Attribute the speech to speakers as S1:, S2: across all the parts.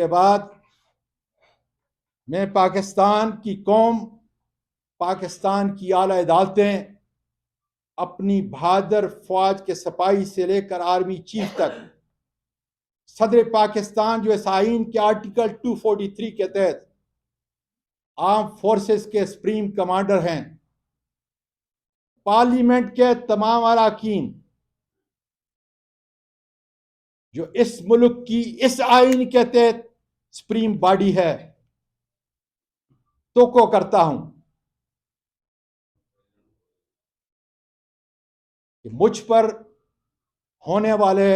S1: کے بعد میں پاکستان کی قوم، پاکستان کی اعلیٰ عدالتیں، اپنی بہادر فوج کے سپاہی سے لے کر آرمی چیف تک، صدر پاکستان جو اس آئین کے آرٹیکل 243 کے تحت آرم فورسز کے سپریم کمانڈر ہیں، پارلیمنٹ کے تمام اراکین جو اس ملک کی اس آئین کے تحت سپریم باڈی ہے، توقع کرتا ہوں کہ مجھ پر ہونے والے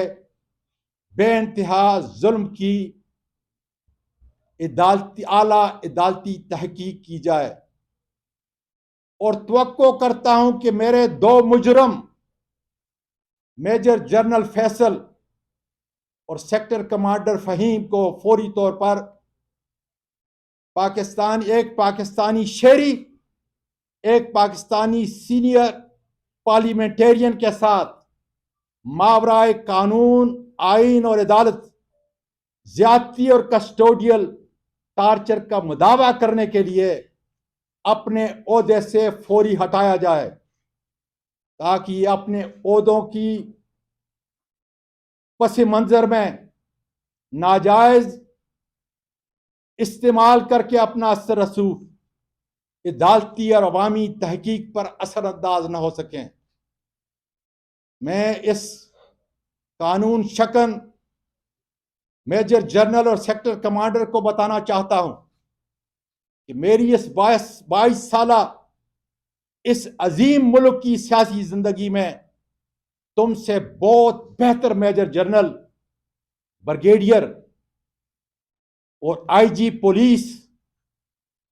S1: بے انتہا ظلم کی اعلیٰ عدالتی تحقیق کی جائے، اور توقع کرتا ہوں کہ میرے دو مجرم میجر جنرل فیصل اور سیکٹر کمانڈر فہیم کو فوری طور پر ایک پاکستانی شہری، ایک پاکستانی سینئر پارلیمنٹرین کے ساتھ ماورائے قانون، آئین اور عدالت زیادتی اور کسٹوڈیل ٹارچر کا مداوع کرنے کے لیے اپنے عہدے سے فوری ہٹایا جائے، تاکہ یہ اپنے عہدوں کی پس منظر میں ناجائز استعمال کر کے اپنا اثر رسوخ عدالتی اور عوامی تحقیق پر اثر انداز نہ ہو سکیں۔ میں اس قانون شکن میجر جنرل اور سیکٹر کمانڈر کو بتانا چاہتا ہوں کہ میری اس 22 سالہ اس عظیم ملک کی سیاسی زندگی میں تم سے بہت بہتر میجر جنرل، بریگیڈیئر اور آئی جی پولیس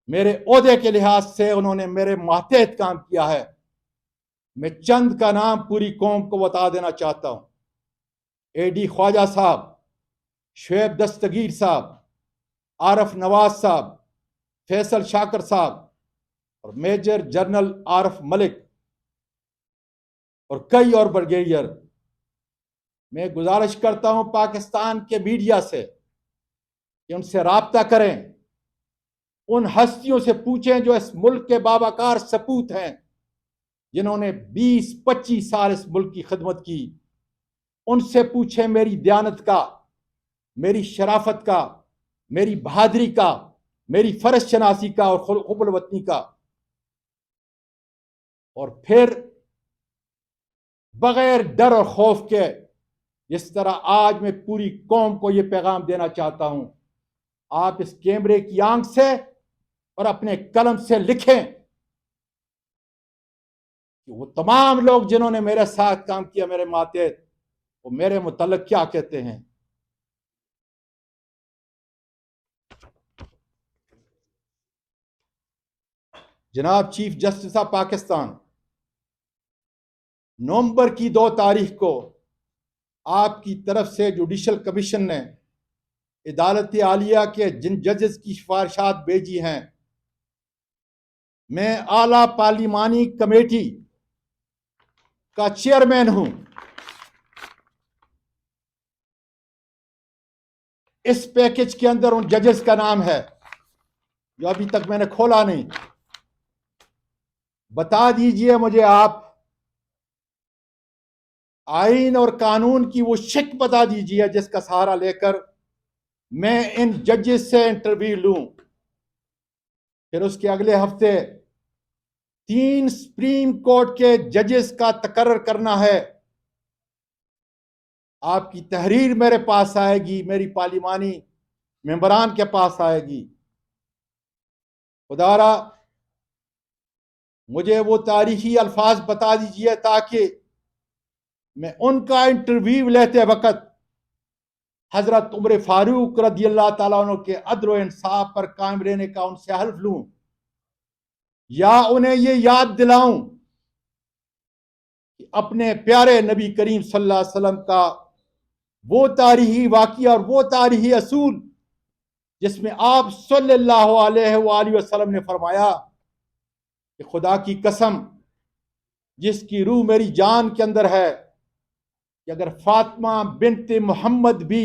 S1: میرے عہدے کے لحاظ سے انہوں نے میرے ماتحت کام کیا ہے۔ میں چند کا نام پوری قوم کو بتا دینا چاہتا ہوں: اے ڈی خواجہ صاحب، شعیب دستگیر صاحب، عارف نواز صاحب، فیصل شاکر صاحب اور میجر جنرل عارف ملک اور کئی اور بریگیڈیئر۔ میں گزارش کرتا ہوں پاکستان کے میڈیا سے کہ ان سے رابطہ کریں، ان ہستیوں سے پوچھیں جو اس ملک کے باوقار سپوت ہیں، جنہوں نے 20-25 سال اس ملک کی خدمت کی۔ ان سے پوچھیں میری دیانت کا، میری شرافت کا، میری بہادری کا، میری فرض شناسی کا اور حب الوطنی کا، اور پھر بغیر ڈر اور خوف کے، جس طرح آج میں پوری قوم کو یہ پیغام دینا چاہتا ہوں، آپ اس کیمرے کی آنکھ سے اور اپنے قلم سے لکھیں کہ وہ تمام لوگ جنہوں نے میرے ساتھ کام کیا، میرے ماتحت، وہ میرے متعلق کیا کہتے ہیں۔ جناب چیف جسٹس آف پاکستان، نومبر کی 2 تاریخ کو آپ کی طرف سے جوڈیشل کمیشن نے عدالت عالیہ کے جن ججز کی سفارشات بھیجی ہیں، میں اعلیٰ پارلیمانی کمیٹی کا چیئرمین ہوں۔ اس پیکج کے اندر ان ججز کا نام ہے جو ابھی تک میں نے کھولا نہیں۔ بتا دیجئے مجھے آپ آئین اور قانون کی وہ شک بتا دیجئے جس کا سہارا لے کر میں ان ججز سے انٹرویو لوں۔ پھر اس کے اگلے ہفتے 3 سپریم کورٹ کے ججز کا تقرر کرنا ہے۔ آپ کی تحریر میرے پاس آئے گی، میری پارلیمانی ممبران کے پاس آئے گی۔ خدارا مجھے وہ تاریخی الفاظ بتا دیجئے تاکہ میں ان کا انٹرویو لیتے وقت حضرت عمر فاروق رضی اللہ تعالیٰ عنہ کے عدل و انصاف پر قائم رہنے کا ان سے حلف لوں، یا انہیں یہ یاد دلاؤں کہ اپنے پیارے نبی کریم صلی اللہ علیہ وسلم کا وہ تاریخی واقعہ اور وہ تاریخی اصول جس میں آپ صلی اللہ علیہ وآلہ وسلم نے فرمایا کہ خدا کی قسم جس کی روح میری جان کے اندر ہے، کہ اگر فاطمہ بنت محمد بھی